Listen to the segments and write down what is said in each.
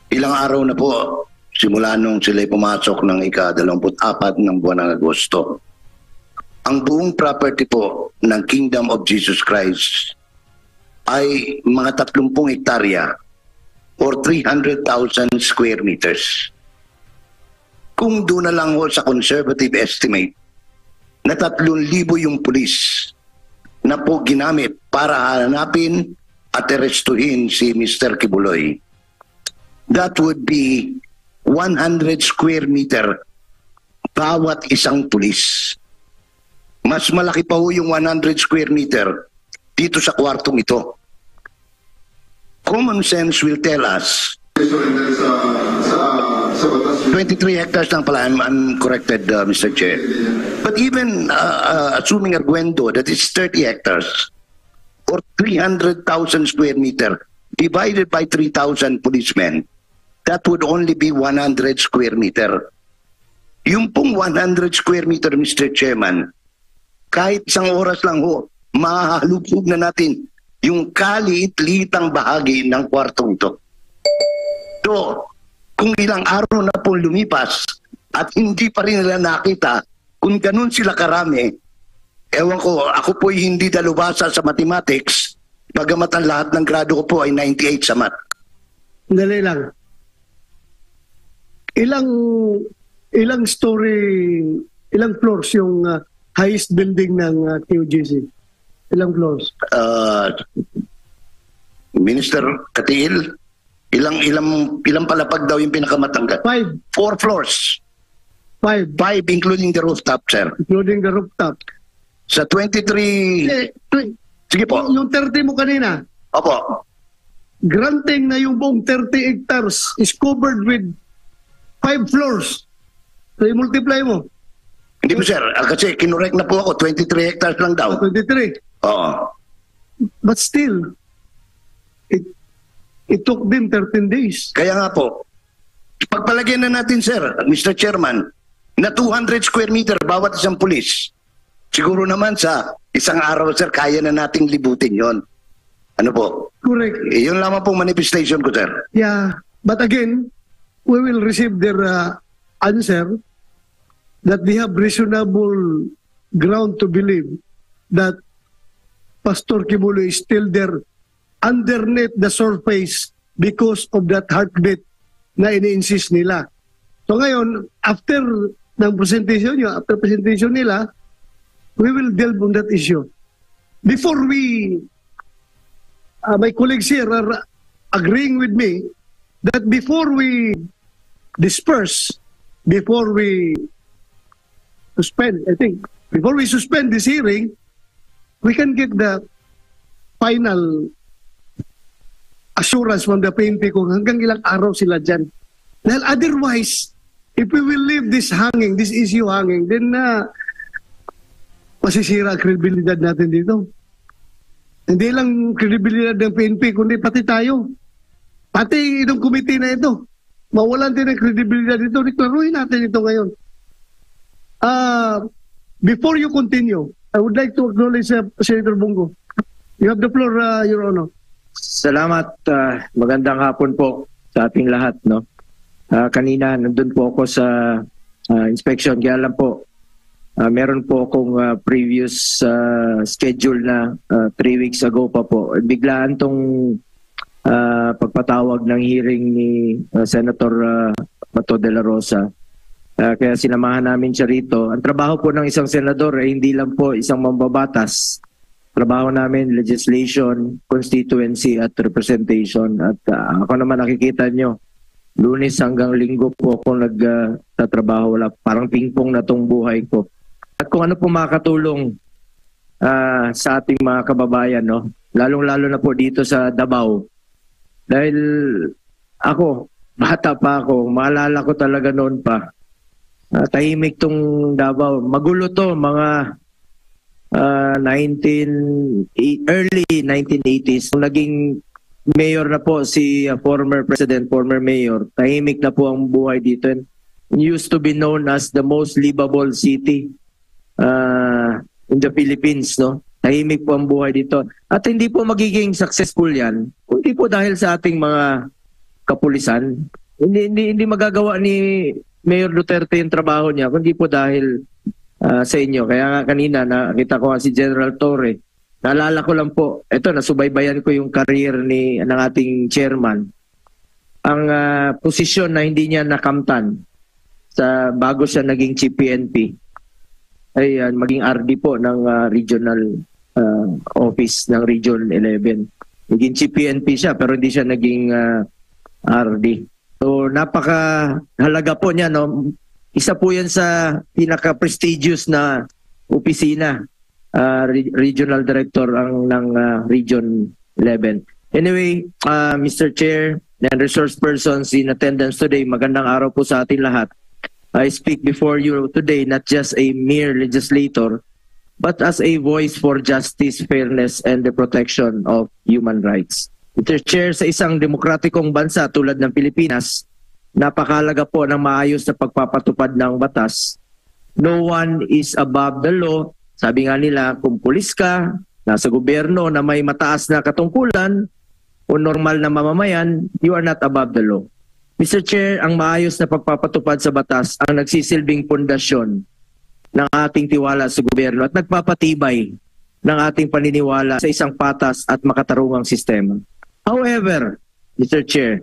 Ilang araw na po simula nung sila'y pumasok ng ika-24 ng buwan ng Agosto. Ang buong property po ng Kingdom of Jesus Christ ay mga 30 hektarya or 300,000 square meters. Kung doon na lang ho sa conservative estimate na 3,000 yung pulis na po ginamit para hanapin at arestuhin si Mr. Kibuloy, that would be 100 square meter bawat isang pulis. Mas malaki pa ho yung 100 square meter dito sa kwartong ito. Common sense will tell us 23 hectares lang pala. I'm corrected, Mr. Chair. But even assuming arguendo that it's 30 hectares or 300,000 square meter divided by 3,000 policemen, that would only be 100 square meter. Yung pong 100 square meter, Mr. Chairman, kahit isang oras lang ho, mahalubog na natin yung kaliit-liitang bahagi ng kwartong ito. So, kung ilang araw na po lumipas at hindi pa rin nila nakita kung ganun sila karami, ewan ko, ako po'y hindi dalubhasa sa mathematics, bagamat ang lahat ng grado ko po ay 98 sa math. Dali lang. Ilang story, ilang floors yung highest building ng QGC? Ilang floors? Minister Katiil, ilang palapag daw yung pinakamatangga? 5. 4 floors. 5 including the rooftop, sir. including the rooftop. Sa 23... Sige po. Yung 30 mo kanina, Opo. granting na yung buong 30 hectares is covered with 5 floors. So, i-multiply mo. Hindi po, sir. Kasi kinorek na po ako. 23 hectares lang daw. 23. Oo. But still, it took them 13 days. Kaya nga po, pagpalagyan na natin, sir, Mr. Chairman, na 200 square meter bawat isang pulis. Siguro naman sa isang araw, sir, kaya na nating libutin yon. Ano po? Correct. Yun lamang pong manifestation ko, sir. Yeah. But again, we will receive their answer that they have reasonable ground to believe that Pastor Kibuloy is still there underneath the surface because of that heartbeat na ini-insist nila. So ngayon, after ng presentation nyo, after presentation nila, we will delve on that issue. Before we, my colleagues here are agreeing with me that before we disperse, before we suspend, I think, before we suspend this hearing, we can get the final assurance from the PNP kung hanggang ilang araw sila dyan. Dahil otherwise, if we will leave this hanging, this issue hanging, then masisira ang kredibilidad natin dito. Hindi lang kredibilidad ng PNP, kundi pati tayo. Pati itong committee na ito. Mawalan din ang kredibilidad dito. Deklaruhin natin ito ngayon. Before you continue, I would like to acknowledge Senator Bongo. You have the floor, Your Honor. Salamat. Magandang hapon po sa ating lahat. No? Kanina, nandun po ako sa inspection. Kaya lang po, meron po akong previous schedule na 3 weeks ago pa po. Biglaan tong pagpatawag ng hearing ni Senator Bato de la Rosa. Kaya sinamahan namin siya rito. Ang trabaho po ng isang senador ay hindi lang po isang mambabatas. Trabaho namin, legislation, constituency at representation. At ako naman nakikita nyo, Lunes hanggang Linggo po ako nagtatrabaho. Parang pingpong na tong buhay ko. At kung ano po makakatulong sa ating mga kababayan, no? Lalong-lalo na po dito sa Davao. Dahil ako, bata pa ako, maalala ko talaga noon pa. Tahimik tong Davao. Magulo to, mga early 1980s. Naging mayor na po si former president, former mayor. Tahimik na po ang buhay dito. And used to be known as the most livable city in the Philippines, no? Tahimik po ang buhay dito. At hindi po magiging successful yan, kundi po dahil sa ating mga kapulisan. Hindi magagawa ni Mayor Duterte yung trabaho niya kundi po dahil sa inyo. Kaya nga kanina nakita ko si General Torre. Naalala ko lang po, eto nasubaybayan ko yung career ng ating chairman. Ang posisyon na hindi niya nakamtan bago siya naging Chief PNP ay maging RD po ng regional office ng Region 11. Naging Chief PNP siya pero hindi siya naging RD. So napakahalaga po niya, no? Isa po yan sa pinaka-prestigious na opisina, regional director ng Region 11. Anyway, Mr. Chair and resource persons in attendance today, magandang araw po sa ating lahat. I speak before you today not just a mere legislator, but as a voice for justice, fairness, and the protection of human rights. Mr. Chair, sa isang demokratikong bansa tulad ng Pilipinas, napakahalaga po ng maayos na pagpapatupad ng batas. No one is above the law. Sabi nga nila, kung pulis ka, nasa gobyerno na may mataas na katungkulan, o normal na mamamayan, you are not above the law. Mr. Chair, ang maayos na pagpapatupad sa batas ang nagsisilbing pundasyon ng ating tiwala sa gobyerno at nagpapatibay ng ating paniniwala sa isang patas at makatarungang sistema. However, Mr. Chair,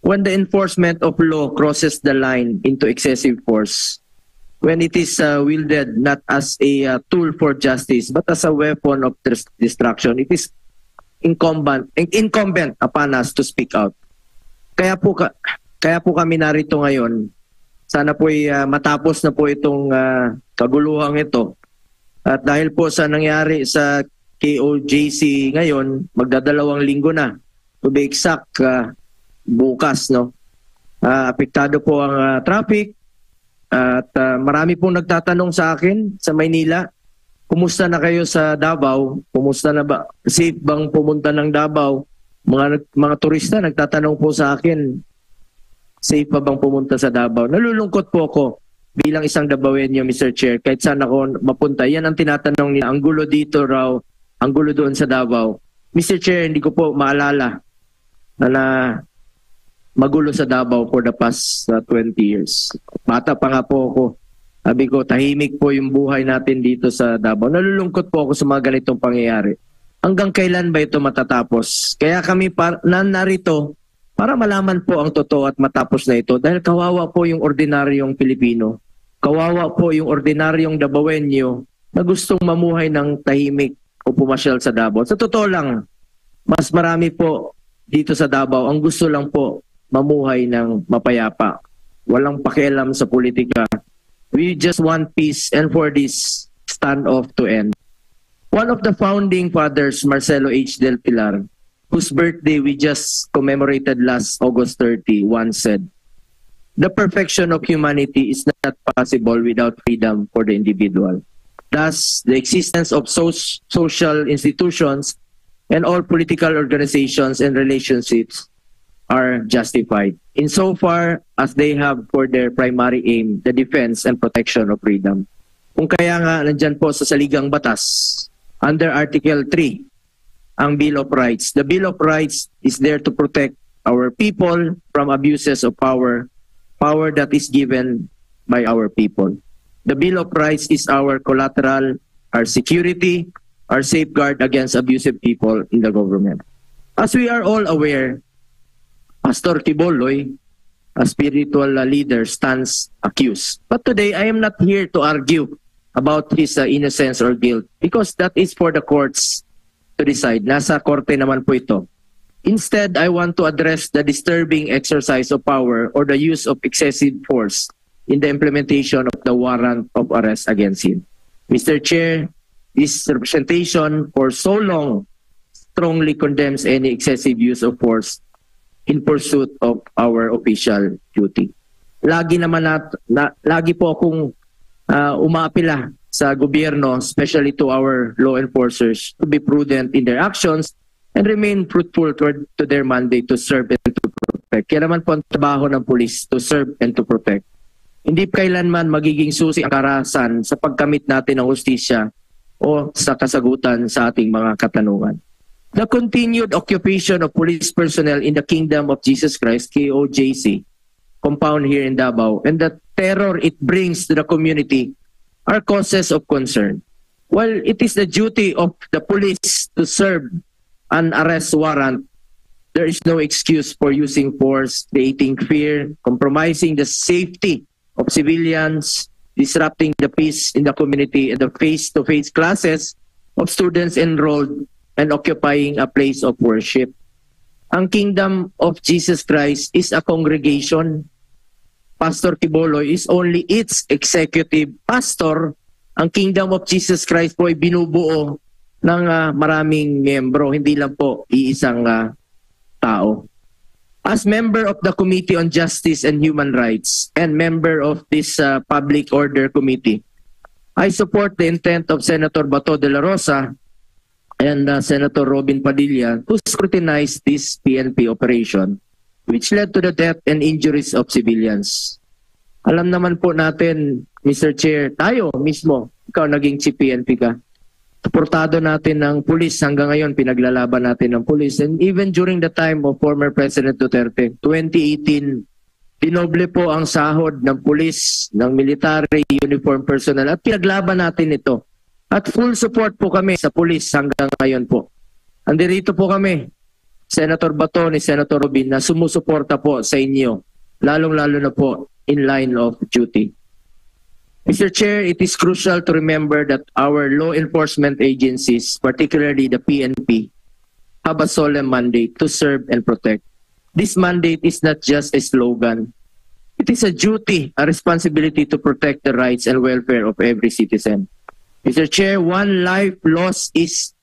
when the enforcement of law crosses the line into excessive force, when it is wielded not as a tool for justice but as a weapon of destruction, it is incumbent upon us to speak out. Kaya po kami narito ngayon. Sana po matapos na po itong kaguluhang ito. At dahil po sa nangyari sa KOJC ngayon, magdadalawang linggo na. To be exact, bukas, no? Apektado po ang traffic. At marami pong nagtatanong sa akin sa Maynila, kumusta na kayo sa Davao? Kumusta na ba? Safe bang pumunta ng Davao? Mga turista nagtatanong po sa akin, safe pa bang pumunta sa Davao? Nalulungkot po ako bilang isang Davaoenyo, Mr. Chair, kahit saan ako mapunta. Yan ang tinatanong niya. Ang gulo dito raw, ang gulo doon sa Davao. Mr. Chair, hindi ko po maalala na magulo sa Davao for the past 20 years. Bata pa nga po ako. Sabi ko, tahimik po yung buhay natin dito sa Davao. Nalulungkot po ako sa mga ganitong pangyayari. Hanggang kailan ba ito matatapos? Kaya kami narito para malaman po ang totoo at matapos na ito. Dahil kawawa po yung ordinaryong Pilipino. Kawawa po yung ordinaryong Davaoenyo na gustong mamuhay ng tahimik o pumasyal sa Davao. Sa totoo lang, mas marami po dito sa Davao ang gusto lang po mamuhay ng mapayapa. Walang pakialam sa politika. We just want peace and for this standoff to end. One of the founding fathers, Marcelo H. Del Pilar, whose birthday we just commemorated last August 30, once said, "The perfection of humanity is not possible without freedom for the individual. Thus, the existence of social institutions and all political organizations and relationships are justified, insofar as they have for their primary aim the defense and protection of freedom." Kung kaya nga nandyan po sa saligang batas, under Article 3, ang Bill of Rights. The Bill of Rights is there to protect our people from abuses of power that is given by our people. The Bill of Rights is our collateral, our security, our safeguard against abusive people in the government. As we are all aware, Pastor Quiboloy, a spiritual leader, stands accused. But today, I am not here to argue about his innocence or guilt because that is for the courts to decide. Nasa korte naman po ito. Instead, I want to address the disturbing exercise of power or the use of excessive force in the implementation of the warrant of arrest against him. Mr. Chair, this representation for so long strongly condemns any excessive use of force in pursuit of our official duty. Lagi po akong umaapila sa gobyerno, especially to our law enforcers, to be prudent in their actions and remain fruitful to their mandate to serve and to protect. Kaya naman po ang trabaho ng pulis, to serve and to protect. Hindi kailanman magiging susi ang karahasan sa pagkamit natin ng hustisya o sa kasagutan sa ating mga katanungan. the continued occupation of police personnel in the Kingdom of Jesus Christ, KOJC, compound here in Davao, and the terror it brings to the community are causes of concern. While it is the duty of the police to serve an arrest warrant, there is no excuse for using force, creating fear, compromising the safety of civilians, disrupting the peace in the community, and the face-to-face classes of students enrolled and occupying a place of worship. Ang Kingdom of Jesus Christ is a congregation. Pastor Quiboloy is only its executive pastor. Ang Kingdom of Jesus Christ po ay binubuo ng maraming miyembro, hindi lang po iisang tao. As member of the Committee on Justice and Human Rights and member of this Public Order Committee, I support the intent of Senator Bato de la Rosa and Senator Robin Padilla to scrutinize this PNP operation, which led to the death and injuries of civilians. Alam naman po natin, Mr. Chair, tayo mismo, ikaw naging chief PNP ka. Suportado natin ng pulis hanggang ngayon, pinaglalaban natin ng pulis. And even during the time of former President Duterte, 2018, dinoble po ang sahod ng pulis, ng military, uniform personnel at pinaglaban natin ito. At full support po kami sa pulis hanggang ngayon po. Andirito po kami, Senator Bato ni Senator Robin, na sumusuporta po sa inyo, lalong-lalo na po in line of duty. Mr. Chair, it is crucial to remember that our law enforcement agencies, particularly the PNP, have a solemn mandate to serve and protect. This mandate is not just a slogan. It is a duty, a responsibility to protect the rights and welfare of every citizen. Mr. Chair, one life lost is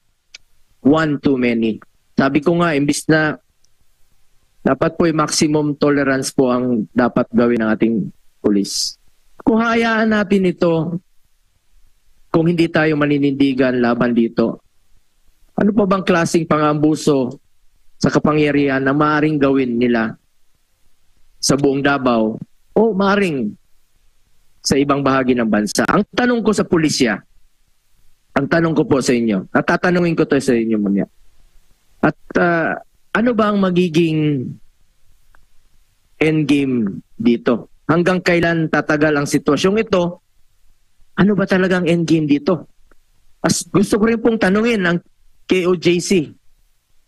one too many. Sabi ko nga, imbis na dapat po maximum tolerance po ang dapat gawin ng ating pulis. Kung hayaan natin ito, kung hindi tayo maninindigan laban dito, ano pa bang klaseng pang-abuso sa kapangyarihan na maaaring gawin nila sa buong Davao o maaaring sa ibang bahagi ng bansa? Ang tanong ko sa pulisya, ang tanong ko po sa inyo, at tatanungin ko to sa inyo muna. At ano ba ang magiging endgame dito? Hanggang kailan tatagal ang sitwasyong ito? Ano ba talagang endgame dito? As gusto ko rin pong tanungin ang KOJC,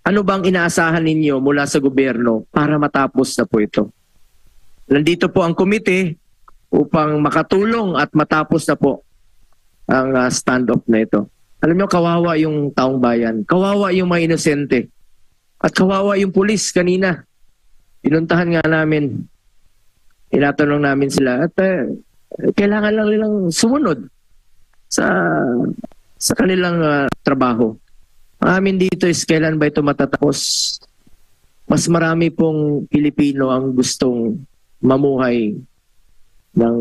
ano bang inaasahan ninyo mula sa gobyerno para matapos na po ito? Nandito po ang komite upang makatulong at matapos na po ang standoff na ito. Alam niyo, kawawa yung taong bayan, kawawa yung mga inosente, at kawawa yung pulis kanina. Pinuntahan nga namin, inatanong namin sila at kailangan lang nilang sumunod sa kanilang trabaho. Ang amin dito is kailan ba ito matatapos? Mas marami pong Pilipino ang gustong mamuhay ng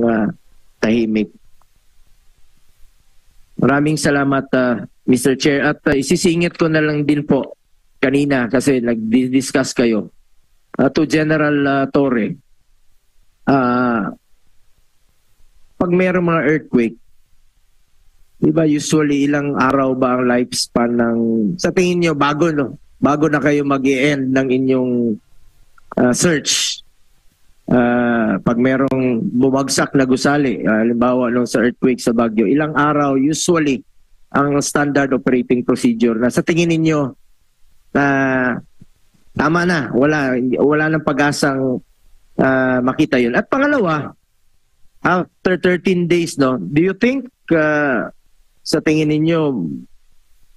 tahimik. Maraming salamat, Mr. Chair. At isisingit ko na lang din po kanina kasi nag-discuss kayo to General Torre. Pag mayroong mga earthquake, di ba usually ilang araw ba ang lifespan ng, sa tingin nyo, bago na kayo mag-i-end ng inyong search? Pag mayroong bumagsak na gusali, halimbawa nung sa earthquake sa Baguio, ilang araw usually ang standard operating procedure na sa tingin ninyo tama na, wala nang pag-asang makita yun. At pangalawa, after 13 days, no, do you think sa tingin ninyo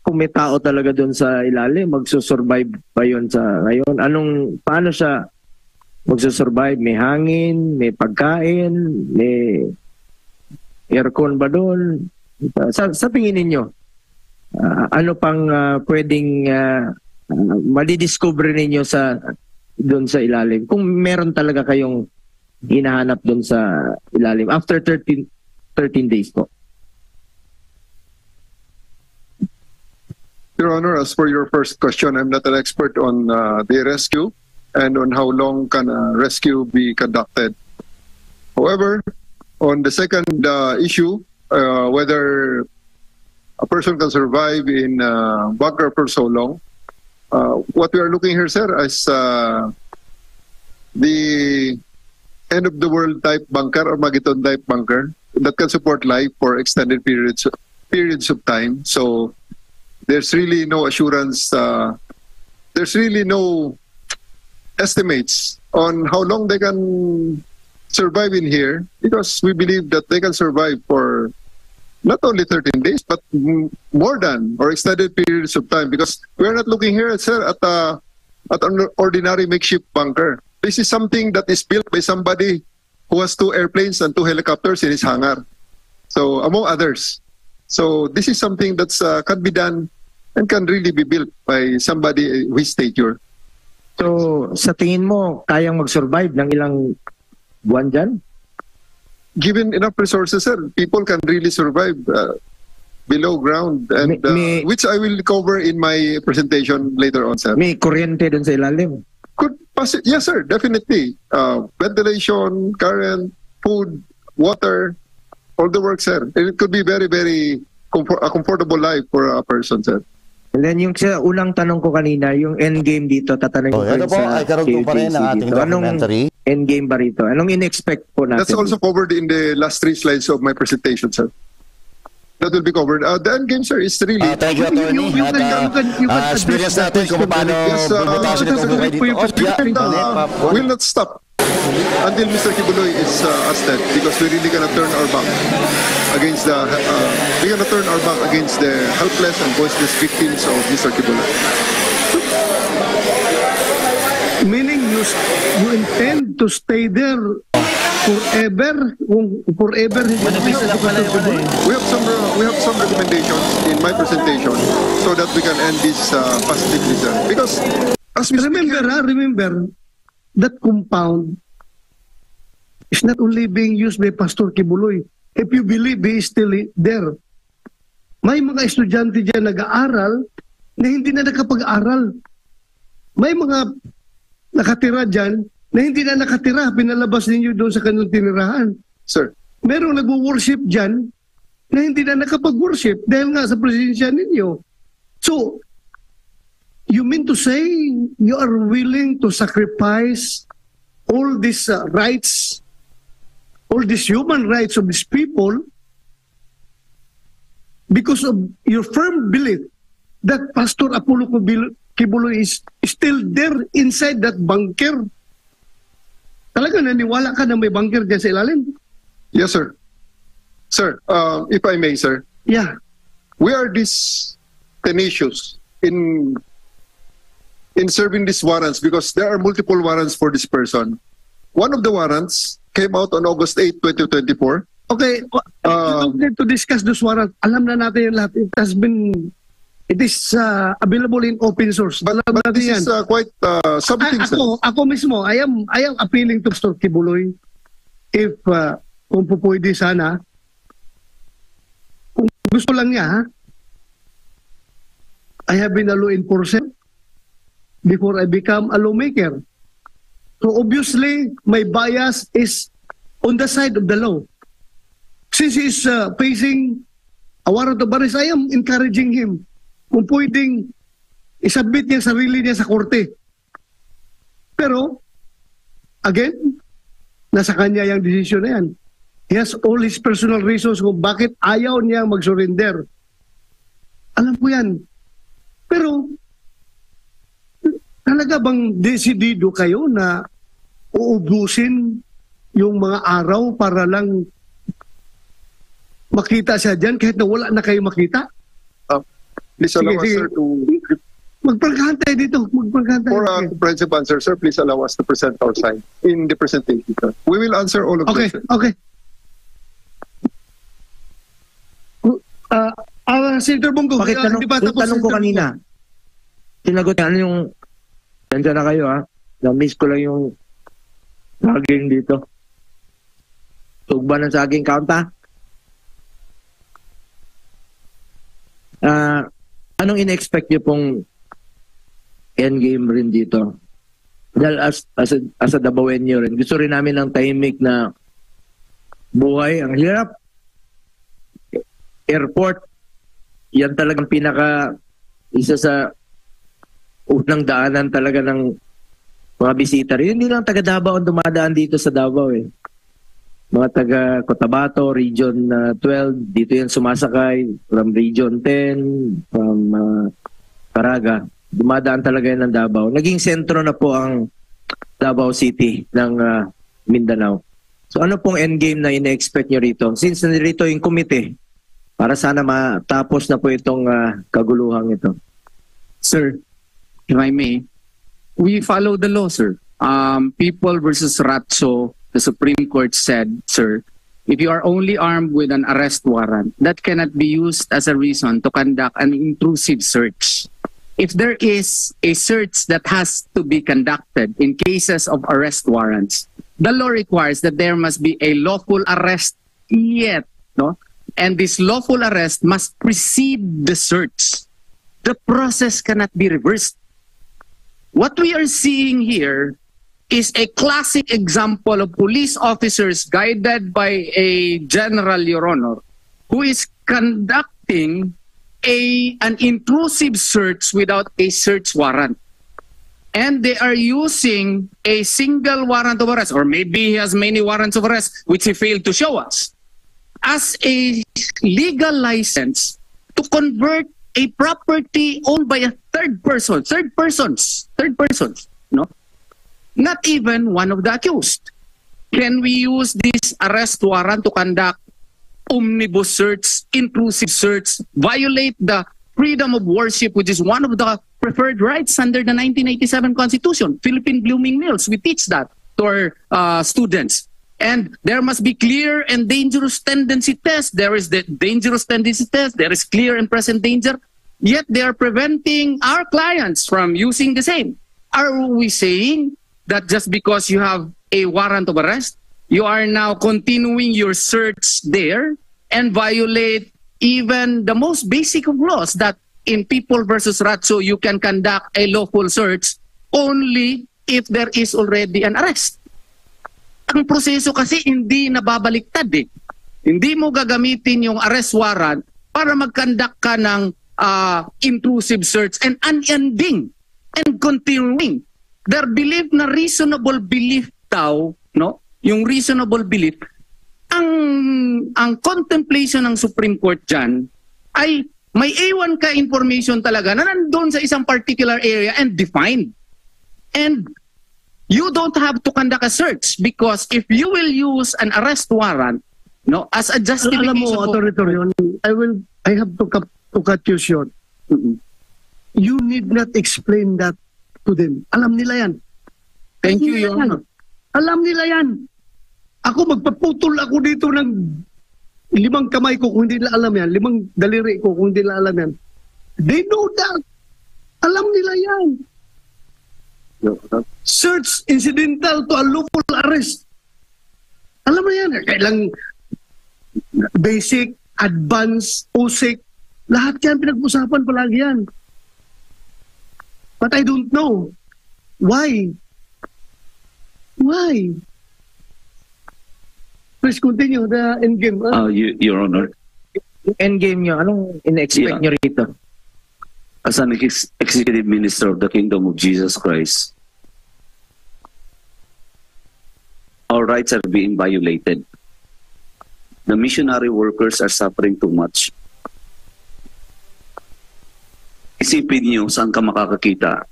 kung may tao talaga doon sa ilalim, magsusurvive ba yun sa ngayon? Paano siya magsusurvive? May hangin, may pagkain, may aircon ba doon? Sa tingin ninyo, ano pang pwedeng madidiscover ninyo doon sa ilalim? Kung meron talaga kayong hinahanap doon sa ilalim after 13 days po. Your Honor, as for your first question, I'm not an expert on the rescue and on how long can a rescue be conducted. However, on the second issue, whether a person can survive in bunker for so long, what we are looking here, sir, is the end of the world type bunker or Armageddon type bunker that can support life for extended periods of time. So there's really no assurance. There's really no estimates on how long they can survive in here, because we believe that they can survive for not only 13 days, but more than or extended periods of time, because we're not looking here, sir, at an ordinary makeshift bunker. This is something that is built by somebody who has 2 airplanes and 2 helicopters in his hangar. So, among others. So, this is something that's can be done and can really be built by somebody with stature. So, sa tingin mo, kayang mag-survive ng ilang buwan dyan? Given enough resources, sir, people can really survive below ground, and which I will cover in my presentation later on, sir. May kuryente dun sa ilalim? Yes, sir, definitely. Ventilation, current, food, water, all the work, sir. And it could be very, very a comfortable life for a person, sir. And then yung sa unang tanong ko kanina, yung end game dito, tatanungin ko ito po, ay karoon po pa rin ang ating documentary. Anong end game ba rito? Anong in-expect po natin? That's also covered in the last 3 slides of my presentation, sir. That will be covered. The end game, sir, is really... Thank you, Attorney. At experience natin kung paano bubutasin itong bukay dito. We'll not stop until Mr. Kibuloy is ousted, because we really cannot turn our back against the helpless and voiceless victims of Mr. Kibuloy. Meaning you intend to stay there forever? Forever? We have some recommendations in my presentation so that we can end this positively, sir. Because as we remember that compound is not only being used by Pastor Kibuloy. If you believe he is still there, may mga estudyante dyan nag-aaral na hindi na nakapag-aral. May mga nakatira dyan na hindi na nakatira, pinalabas ninyo doon sa kanilang tinirahan. Sir, merong nag-worship dyan na hindi na nakapag-worship dahil nga sa presensya ninyo. So, you mean to say you are willing to sacrifice all these rights, all these human rights of these people because of your firm belief that Pastor Apollo Kibuloy is still there inside that bunker? Talaga naniwala ka na may bunker dyan sa ilalim? Yes, sir. Sir, if I may, sir. Yeah. We are this tenacious in serving these warrants because there are multiple warrants for this person. One of the warrants came out on August 8, 2024. Okay, you don't need to discuss those warrants. Alam na natin yung lahat. It is available in open source. But this is quite something. Ako mismo, I am appealing to Pastor Kibuloy if kung pupwede sana, kung gusto lang niya, I have been a law enforcer before I become a lawmaker. So obviously, my bias is on the side of the law. Since he is facing a warrant of arrest, I am encouraging him kung pwedeng isubmit niya sarili niya sa korte. Pero, again, nasa kanya yung decision na yan. He has all his personal reasons kung bakit ayaw niya mag-surrender. Alam ko yan. Pero, talaga bang desidido kayo na uubusin yung mga araw para lang makita siya dyan kahit na wala na kayo makita? Please allow us, sir, to... Magpagkantay dito. Magpagkantay. For a comprehensive answer, sir, please allow us to present our side in the presentation, sir. We will answer all of this. Okay. Senator Bongo, tanong ko kanina. Tinagot niya, ano yung... Nandiyan na kayo, ha? Na-miss ko lang yung saging dito. Tugba ng saging kaunta. Anong in-expect niyo pong endgame rin dito? Dahil as a Dabawenyo rin, gusto rin namin ng tahimik na buhay. Ang hirap. Airport, yan talagang isa sa unang daanan talaga ng mga bisita. Hindi lang taga Davao ang dumadaan dito sa Davao eh. Mga taga Cotabato, Region 12, dito yan sumasakay, from Region 10, from Caraga. Dumadaan talaga yan ng Davao. Naging sentro na po ang Davao City ng Mindanao. So ano pong endgame na ina-expect nyo rito? Since nandito yung komite, para sana matapos na po itong kaguluhang ito. Sir, if I may, we follow the law, sir. People versus Ratso, the Supreme Court said, sir, if you are only armed with an arrest warrant, that cannot be used as a reason to conduct an intrusive search. If there is a search that has to be conducted in cases of arrest warrants, the law requires that there must be a lawful arrest yet, no? And this lawful arrest must precede the search. The process cannot be reversed. What we are seeing here is a classic example of police officers guided by a general, Your Honor, who is conducting an intrusive search without a search warrant. And they are using a single warrant of arrest, or maybe he has many warrants of arrest, which he failed to show us, as a legal license to convert a property owned by a third persons, no? Not even one of the accused. Can we use this arrest warrant to conduct omnibus search, intrusive search, violate the freedom of worship, which is one of the preferred rights under the 1987 Constitution? Philippine Blooming Mills, we teach that to our students. And there must be clear and dangerous tendency test. There is the dangerous tendency test. There is clear and present danger. Yet they are preventing our clients from using the same. Are we saying that just because you have a warrant of arrest, you are now continuing your search there and violate even the most basic of laws, that in People versus Ratso, you can conduct a lawful search only if there is already an arrest. Ang proseso kasi hindi nababaliktad eh. Hindi mo gagamitin yung arrest warrant para mag-conduct ka ng intrusive search and unending and continuing. Their belief na reasonable belief daw, no? Yung reasonable belief, ang contemplation ng Supreme Court dyan ay may A1 ka information talaga na nandun sa isang particular area and defined. And you don't have to conduct a search, because if you will use an arrest warrant, no, as a justification. Alam mo, Author, I have to cut you short. You need not explain that to them. Alam nila yan. Thank you, Your Honor. Alam nila yan. Ako, magpaputol ako dito ng 5 kamay ko kung hindi nila alam yan. 5 daliri ko kung hindi nila alam yan. They know that. Alam nila yan. Search incidental to a lawful arrest. Alam mo yan. Kailang basic, advanced, OSIC, lahat yan pinag-usapan palagi yan. But I don't know. Why? Why? Please continue the endgame. Your Honor, Yung endgame nyo, anong ina-expect nyo rito? as an executive minister of the Kingdom of Jesus Christ, our rights are being violated. The missionary workers are suffering too much. Isipin niyo saan ka makakakita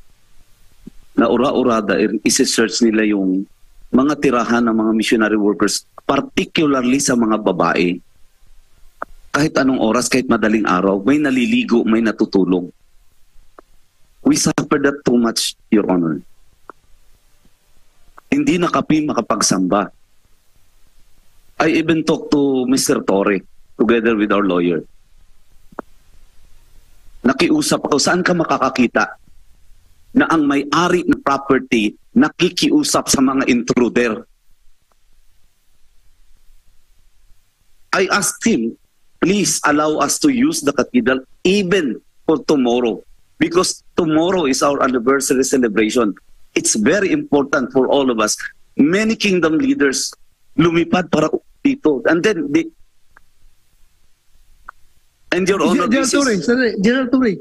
na ura-urada, isi-search nila yung mga tirahan ng mga missionary workers, particularly sa mga babae. Kahit anong oras, kahit madaling araw, may naliligo, may natutulog. We suffer that too much, Your Honor. Hindi na kami makapagsamba. I even talked to Mr. Torre together with our lawyer. Nakiusap ako, saan ka makakakita na ang may-ari ng property nakikiusap sa mga intruder? I asked him, please allow us to use the cathedral even for tomorrow, because tomorrow is our anniversary celebration. It's very important for all of us. Many kingdom leaders lumipad para dito. And then, and Your Honor, General Torre,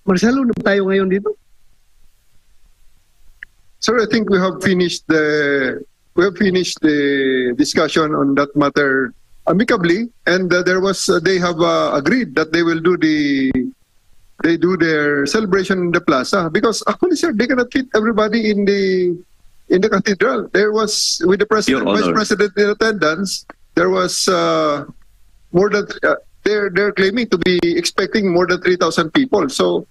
Marcelo, na tayo ngayon dito? Sir, I think we have finished the discussion on that matter amicably, and they have agreed that they will do their celebration in the plaza, because actually, sir, they cannot fit everybody in the cathedral. There was, with the president, vice president in attendance, there was more than they're claiming to be expecting more than 3,000 people. So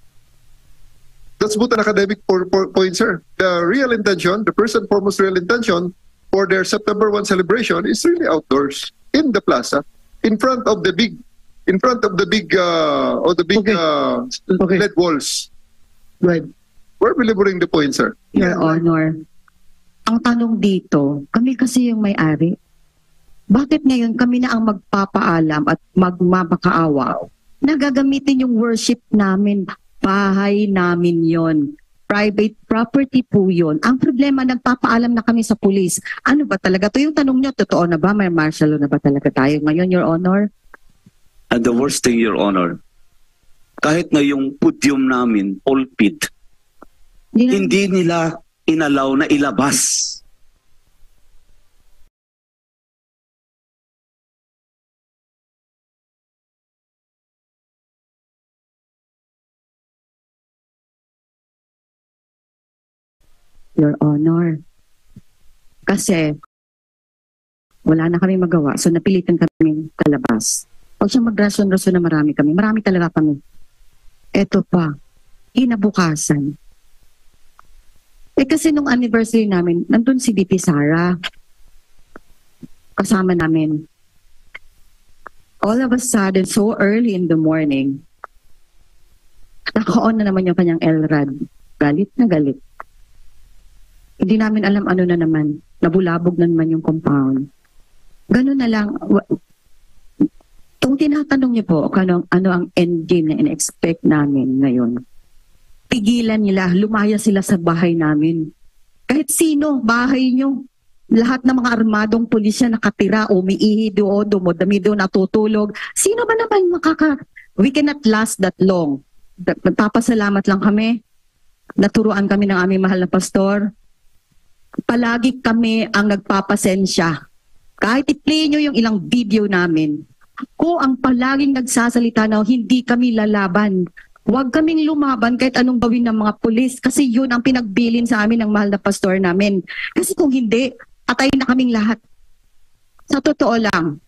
that's both an academic point, sir. The real intention, the first and foremost real intention for their September 1 celebration is really outdoors in the plaza, in front of the big LED walls. Right. We're delivering the point, sir. Your Honor, ang tanong dito, kami kasi yung may-ari. Bakit ngayon kami na ang magpapaalam at magmamakaawa na gagamitin yung worship namin? Bahay namin yon. Private property po yun. Ang problema, nagpapaalam na kami sa pulis. Ano ba talaga to? Yung tanong nyo, totoo na ba? May martial law na ba talaga tayo ngayon, Your Honor? And the worst thing, Your Honor, kahit na yung podium namin, pulpit, hindi nila inalaw na ilabas. Your Honor, kasi wala na kami magawa, so napilitan kami kalabas. Huwag siya magrason-rason na marami talaga kami. Eto pa, inabukasan. Kasi nung anniversary namin, nandun si DP Sara, kasama namin. All of a sudden, so early in the morning, naka-on na naman yung kanyang LRAD. Galit na galit. Hindi namin alam ano na naman. Nabulabog na naman yung compound. Ganun na lang. Kung tinatanong niyo po ano ang endgame na in-expect namin ngayon, pigilan nila, lumaya sila sa bahay namin. Kahit sino, bahay nyo. Lahat ng mga armadong pulisya nakatira, umiihi doon, dumudami doon, natutulog. Sino ba naman we cannot last that long. Nagpapasalamat lang kami. Naturuan kami ng aming mahal na pastor. Palagi kami ang nagpapasensya. Kahit i-play nyo yung ilang video namin, ako ang palaging nagsasalita na hindi kami lalaban. Huwag kaming lumaban kahit anong gawin ng mga pulis, kasi yun ang pinagbilin sa amin ng mahal na pastor namin. Kasi kung hindi, patay na kaming lahat. Sa totoo lang,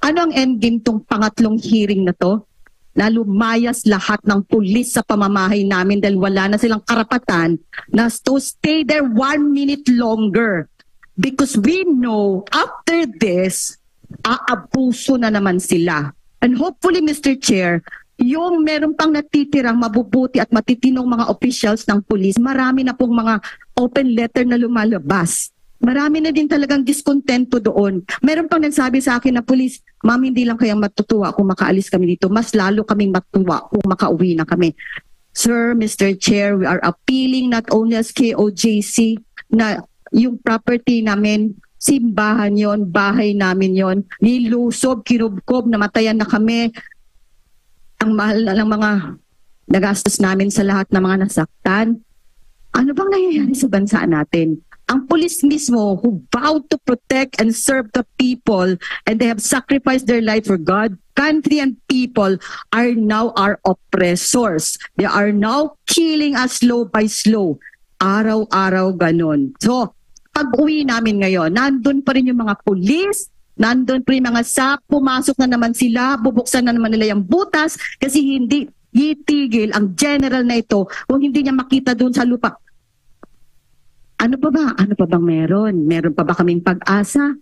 ano ang endgame tong pangatlong hearing na to? Na lumayas lahat ng pulis sa pamamahay namin dahil wala na silang karapatan na to stay there 1 minute longer. Because we know after this, aabuso na naman sila. And hopefully, Mr. Chair, yung meron pang natitirang mabubuti at matitinong mga officials ng pulis, marami na pong mga open letter na lumalabas. Marami na din talagang diskontento doon. Meron pang nagsabi sa akin na pulis, ma'am, hindi lang kayang matutuwa kung makaalis kami dito. Mas lalo kaming matuwa kung makauwi na kami. Sir, Mr. Chair, we are appealing not only as KOJC na yung property namin, simbahan yon, bahay namin yon, nilusob, kinubkob, namatayan na kami. Ang mahal na lang mga nagastos namin sa lahat ng mga nasaktan. Ano bang nangyayari sa bansa natin? Ang pulis mismo who vowed to protect and serve the people and they have sacrificed their life for God, country, and people are now our oppressors. They are now killing us slow by slow. Araw-araw ganon. So, pag-uwi namin ngayon, nandun pa rin yung mga pulis, nandun pa rin mga SAP, pumasok na naman sila, bubuksan na naman nila yung butas kasi hindi itigil ang general na ito kung hindi niya makita doon sa lupa. Ano pa ba? Ano pa bang meron? Meron pa ba kaming pag-asa?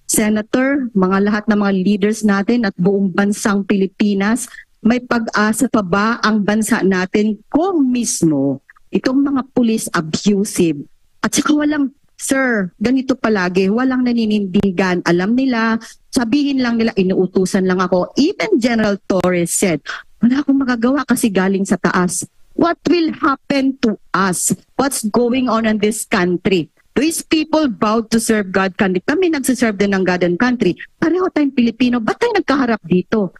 Senator, mga lahat ng mga leaders natin at buong bansang Pilipinas, may pag-asa pa ba ang bansa natin kung mismo itong mga police abusive? At saka walang, sir, ganito palagi, walang naninindigan. Alam nila, sabihin lang nila, inuutusan lang ako. Even General Torres said, wala akong magagawa kasi galing sa taas. What will happen to us? What's going on in this country? These people vowed to serve God country. Kami nagsiserve din ng God and country. Pareho tayong Pilipino. Ba't tayo nagkaharap dito?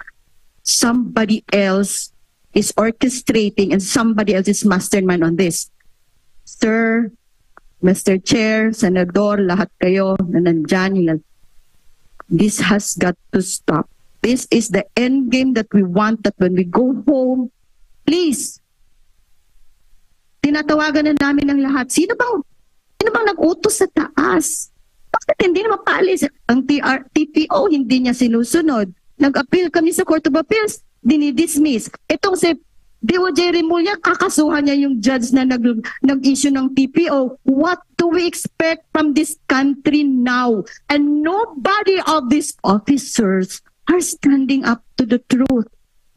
Somebody else is orchestrating and somebody else is mastermind on this. Sir, Mr. Chair, Senador, lahat kayo na nandyan, this has got to stop. This is the end game that we want, that when we go home, please, tinatawagan na namin ng lahat. Sino bang nag-utos sa taas? Bakit hindi na mapalis? Ang TPO, hindi niya sinusunod. Nag-appeal kami sa Court of Appeals, dinidismiss. Itong si DOJ Remulla, kakasuhan niya yung judge na nag-issue ng TPO. What do we expect from this country now? And nobody of these officers are standing up to the truth.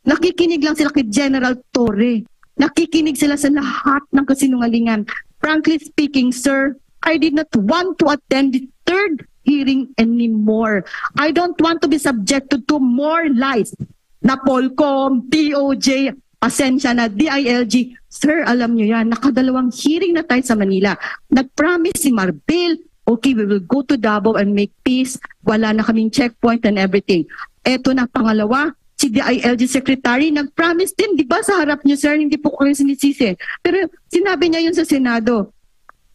Nakikinig lang sila kay General Torre. Nakikinig sila sa lahat ng kasinungalingan. Frankly speaking, sir, I did not want to attend the third hearing anymore. I don't want to be subjected to more lies. Na Polcom, DOJ, pasensya na, DILG. Sir, alam nyo yan, nakadalawang hearing na tayo sa Manila. Nag-promise si Marbil, okay, we will go to Davao and make peace. Wala na kaming checkpoint and everything. Eto na, pangalawa, si DILG Secretary, nag-promise din, di ba, sa harap niyo, sir, hindi po ko yung sinisisi. Pero sinabi niya yun sa Senado,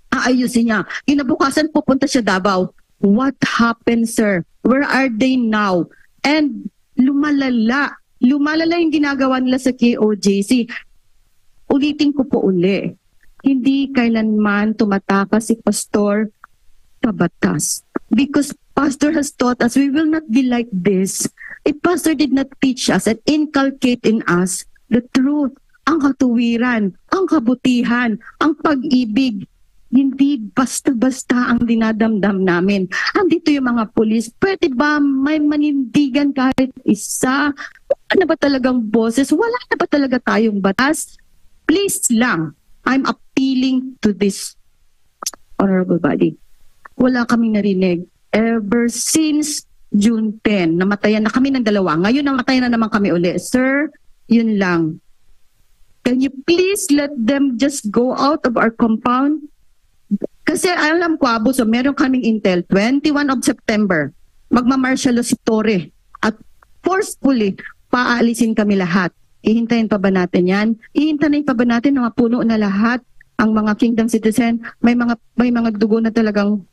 aayusin niya. Kinabukasan, pupunta siya Davao. What happened, sir? Where are they now? And lumalala yung ginagawa nila sa KOJC. Ulitin ko po uli, hindi kailanman tumatakas si Pastor sa batas. Because Pastor has taught us we will not be like this. If Pastor did not teach us and inculcate in us the truth, ang katuwiran, ang kabutihan, ang pag-ibig, hindi basta-basta ang dinadamdam namin. Andito yung mga pulis, pwede ba may manindigan kahit isa? Wala na ba talagang boses? Wala na ba talaga tayong batas? Please lang, I'm appealing to this honorable body. Wala kaming narinig. Ever since June 10, namatayan na kami ng dalawa. Ngayon namatayan na naman kami uli. Sir, yun lang. Can you please let them just go out of our compound? Kasi alam ko, Abuso, meron kaming intel, 21 of September, magmamartial si Torre at forcefully paalisin kami lahat. Ihintayin pa ba natin yan? Ihintayin pa ba natin na mapuno na lahat ang mga kingdom citizen? May mga dugo na talagang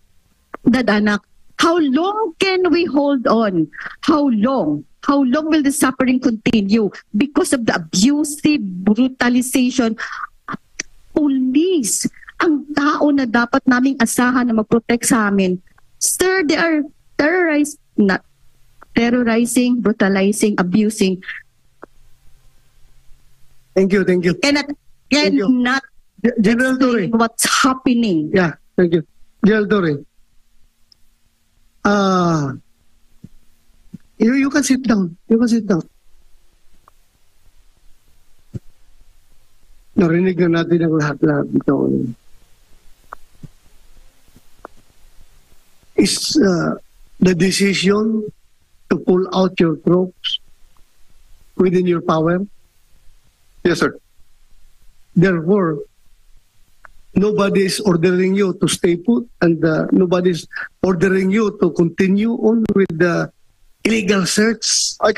dadanak. How long can we hold on? How long? How long will the suffering continue because of the abusive brutalization of police? Ang tao na dapat naming asahan na mag-protect sa amin, sir, they are terrorizing, brutalizing, abusing. Thank you. Cannot General Torre, what's happening. Yeah, thank you. General Torre, you can sit down. Narinig na natin ang lahat-lahat dito. Is the decision to pull out your troops within your power? Yes, sir. Therefore, nobody is ordering you to stay put, and nobody is ordering you to continue on with the illegal search. I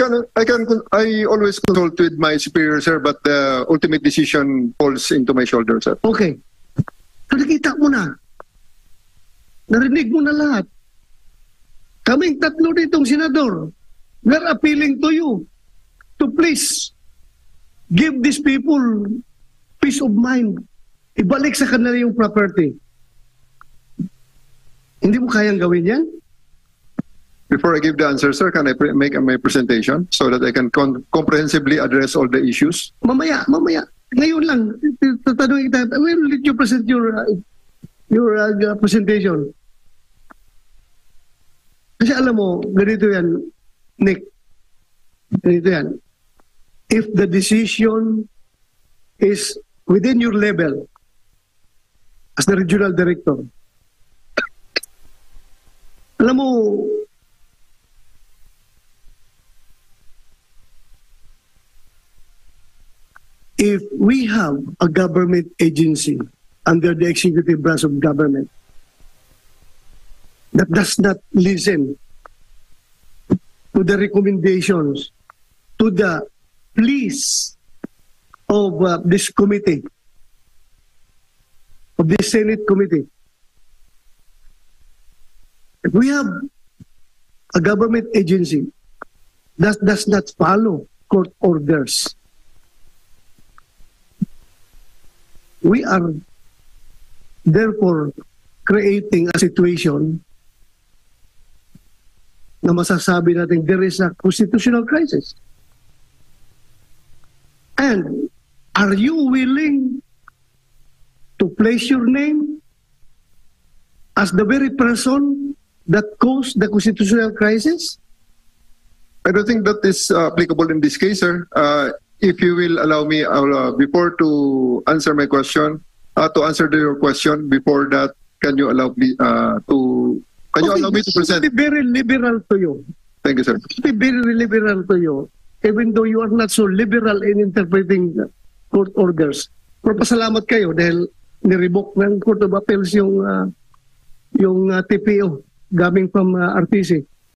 always consult with my superior, sir, but the ultimate decision falls into my shoulder, sir. Okay. So nakita mo na. Narinig mo na lahat. Kaming tatlo ditong senador, we're appealing to you to please give these people peace of mind. Ibalik sa kanila yung property. Hindi mo kayang gawin yan? Before I give the answer, sir, can I make my presentation so that I can comprehensively address all the issues? Mamaya. Ngayon lang, tatanungin kita, when will you present your presentation? Kasi alam mo, ganito yan, Nick. Ganito yan. If the decision is within your level as the regional director, alam mo, if we have a government agency under the executive branch of government that does not listen to the recommendations, to the pleas of this committee, of this Senate committee. If we have a government agency that does not follow court orders, we are therefore creating a situation na masasabi natin there is a constitutional crisis. And are you willing to place your name as the very person that caused the constitutional crisis? I don't think that is applicable in this case, sir. If you will allow me, before to answer my question, to answer your question, before that, can you allow me allow me to present? To be very liberal to you. Thank you, sir. To be very liberal to you, even though you are not so liberal in interpreting court orders. Pero pasalamat kayo dahil nirevoke ng Court of Appeals yung TPO coming from RTC.